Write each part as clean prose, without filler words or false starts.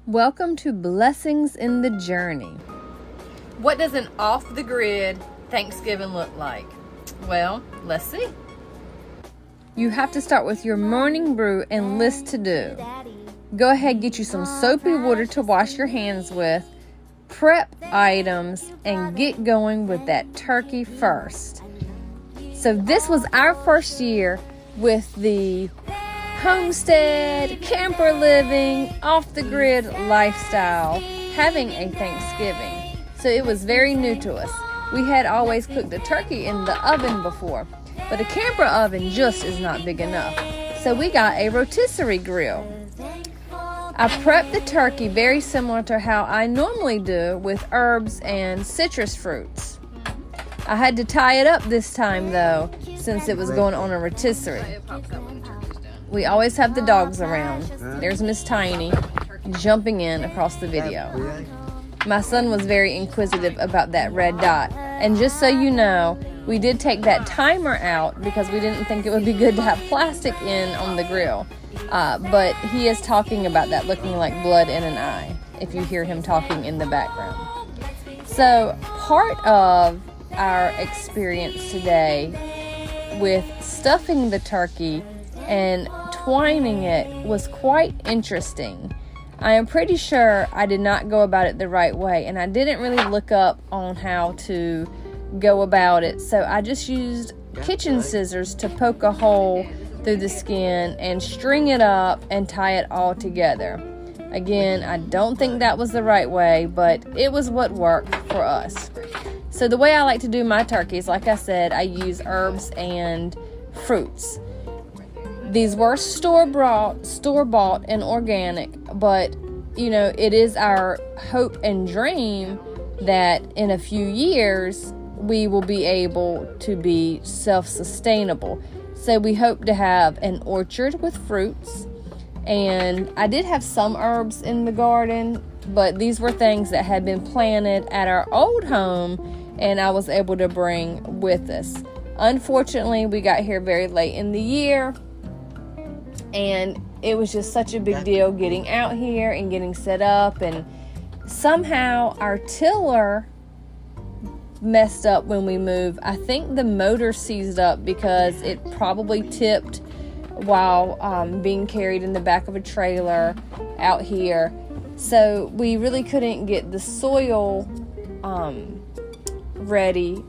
Welcome to Blessings in the Journey. What does an off-the-grid Thanksgiving look like? Well, let's see. You have to start with your morning brew and list to do. Go ahead, get you some soapy water to wash your hands with, prep items, and get going with that turkey first. So this was our first year with the homestead, camper living, off-the-grid lifestyle, having a Thanksgiving. So it was very new to us. We had always cooked a turkey in the oven before, but a camper oven just is not big enough. So we got a rotisserie grill. I prepped the turkey very similar to how I normally do with herbs and citrus fruits. I had to tie it up this time though, since it was going on a rotisserie. We always have the dogs around. There's Miss Tiny jumping in across the video. My son was very inquisitive about that red dot. And just so you know, we did take that timer out because we didn't think it would be good to have plastic in on the grill. But he is talking about that looking like blood in an eye, if you hear him talking in the background. So part of our experience today with stuffing the turkey and twining it was quite interesting. I am pretty sure I did not go about it the right way, and I didn't really look up on how to go about it, so I just used kitchen scissors to poke a hole through the skin and string it up and tie it all together. Again, I don't think that was the right way, but it was what worked for us. So the way I like to do my turkeys, like I said, I use herbs and fruits. These were store-bought and organic, but, you know, it is our hope and dream that in a few years we will be able to be self-sustainable. So we hope to have an orchard with fruits, and I did have some herbs in the garden, but these were things that had been planted at our old home and I was able to bring with us. Unfortunately, we got here very late in the year, and it was just such a big deal getting out here and getting set up, and somehow our tiller messed up when we moved. I think the motor seized up because it probably tipped while being carried in the back of a trailer out here. So we really couldn't get the soil ready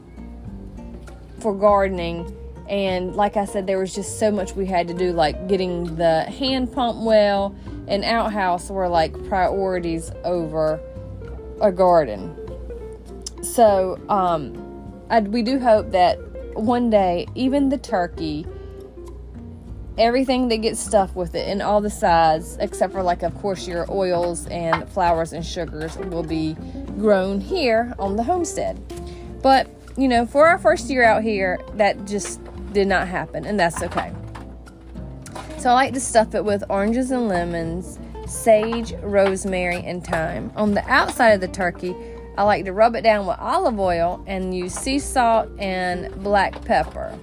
for gardening. And like I said, there was just so much we had to do, like getting the hand pump well and outhouse were like priorities over a garden. So we do hope that one day, even the turkey, everything that gets stuffed with it and all the sides, except for like, of course, your oils and flours and sugars, will be grown here on the homestead. But, you know, for our first year out here, that just did not happen, and that's okay. So I like to stuff it with oranges and lemons, sage, rosemary, and thyme. On the outside of the turkey, I like to rub it down with olive oil and use sea salt and black pepper.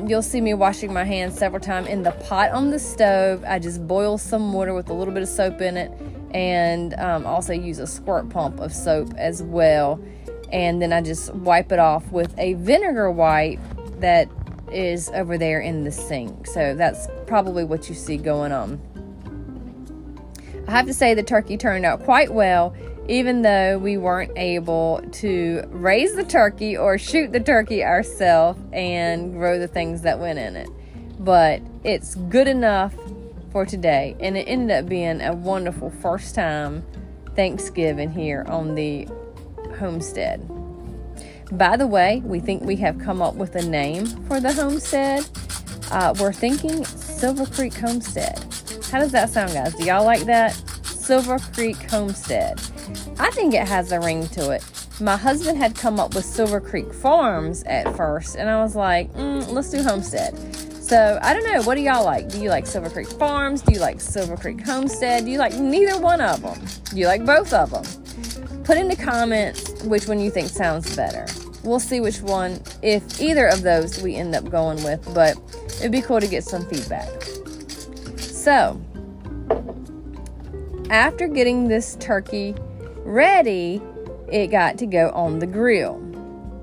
You'll see me washing my hands several times in the pot on the stove. I just boil some water with a little bit of soap in it, and also use a squirt pump of soap as well. And then I just wipe it off with a vinegar wipe that is over there in the sink. So that's probably what you see going on. I have to say the turkey turned out quite well, even though we weren't able to raise the turkey or shoot the turkey ourselves and grow the things that went in it. But it's good enough for today, and it ended up being a wonderful first time Thanksgiving here on the homestead. By the way, we think we have come up with a name for the homestead. We're thinking Silver Creek Homestead. How does that sound, guys? Do y'all like that? Silver Creek Homestead. I think it has a ring to it. My husband had come up with Silver Creek Farms at first, and I was like, let's do Homestead. So, I don't know. What do y'all like? Do you like Silver Creek Farms? Do you like Silver Creek Homestead? Do you like neither one of them? Do you like both of them? Put in the comments which one you think sounds better. We'll see which one, if either of those we end up going with, but it'd be cool to get some feedback. So, after getting this turkey ready, it got to go on the grill.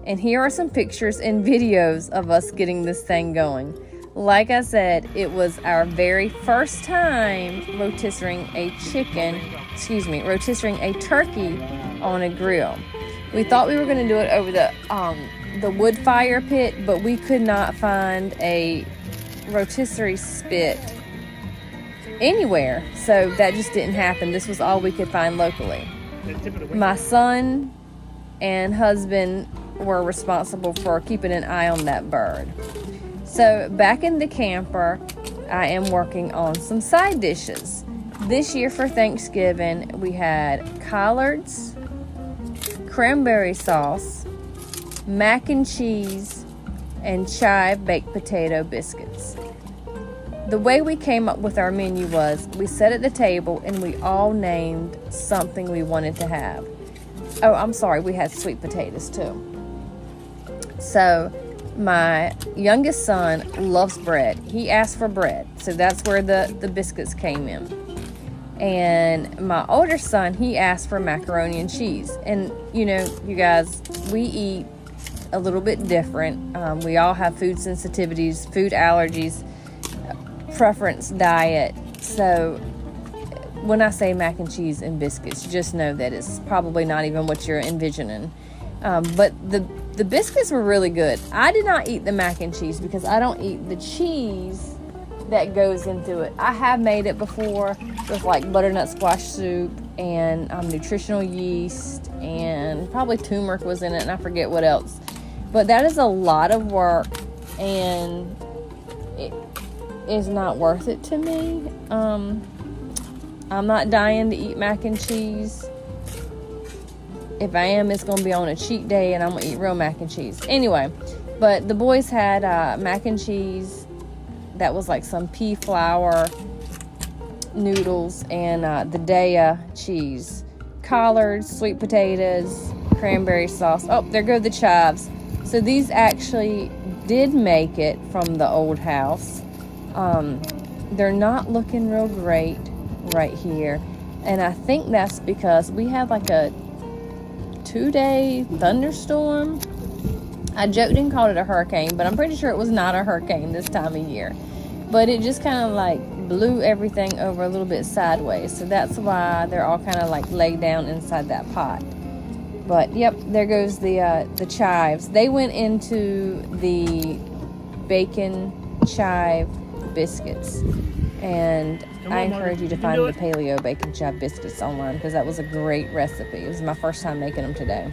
And here are some pictures and videos of us getting this thing going. Like I said, it was our very first time rotisserieing a turkey on a grill. We thought we were going to do it over the wood fire pit, but we could not find a rotisserie spit anywhere, so that just didn't happen. This was all we could find locally. My son and husband were responsible for keeping an eye on that bird. So back in the camper, I am working on some side dishes. This year for Thanksgiving, we had collards, cranberry sauce, mac and cheese, and chive baked potato biscuits. The way we came up with our menu was we sat at the table and we all named something we wanted to have. Oh, I'm sorry, we had sweet potatoes too. So my youngest son loves bread. He asked for bread, so that's where the biscuits came in. And my older son, he asked for macaroni and cheese. And you know, you guys, we eat a little bit different. We all have food sensitivities, food allergies, preference diet. So when I say mac and cheese and biscuits, just know that it's probably not even what you're envisioning. But the biscuits were really good. I did not eat the mac and cheese because I don't eat the cheese that goes into it. I have made it before with like butternut squash soup and nutritional yeast, and probably turmeric was in it, and I forget what else. But that is a lot of work, and it is not worth it to me. I'm not dying to eat mac and cheese. If I am, it's going to be on a cheat day, and I'm going to eat real mac and cheese. Anyway, but the boys had mac and cheese that was like some pea flour noodles and the Daya cheese, collards, sweet potatoes, cranberry sauce. Oh, there go the chives. So these actually did make it from the old house. They're not looking real great right here, and I think that's because we had like a 2-day thunderstorm. I joked and called it a hurricane, but I'm pretty sure it was not a hurricane this time of year. But it just kind of like blew everything over a little bit sideways. So that's why they're all kind of like laid down inside that pot. But yep, there goes the chives. They went into the bacon chive biscuits. And I encourage you to find the paleo bacon chive biscuits online, because that was a great recipe. It was my first time making them today.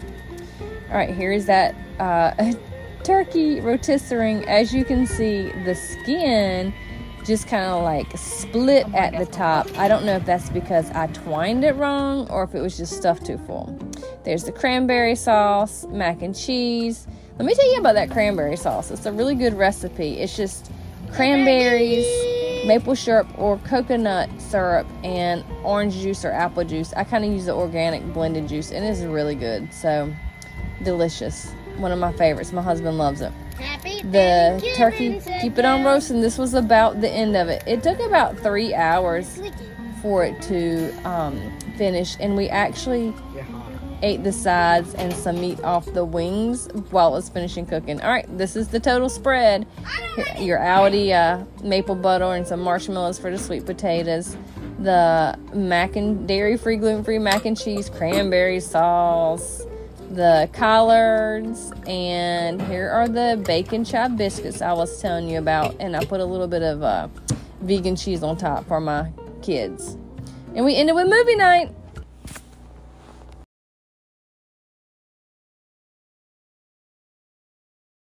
All right, here is that turkey rotisserie. As you can see, the skin just kind of like split at the top. I don't know if that's because I twined it wrong or if it was just stuffed too full. There's the cranberry sauce, mac and cheese. Let me tell you about that cranberry sauce. It's a really good recipe. It's just cranberries, maple syrup or coconut syrup, and orange juice or apple juice. I kind of use the organic blended juice, and it's really good. So delicious. One of my favorites. My husband loves it. The turkey, keep it on roasting. This was about the end of it. It took about 3 hours for it to finish, and we actually ate the sides and some meat off the wings while it was finishing cooking. All right, this is the total spread. Your Audi maple butter and some marshmallows for the sweet potatoes. The dairy-free, gluten-free mac and cheese, cranberry sauce, the collards, and here are the bacon chive biscuits I was telling you about. And I put a little bit of vegan cheese on top for my kids. And we ended with movie night.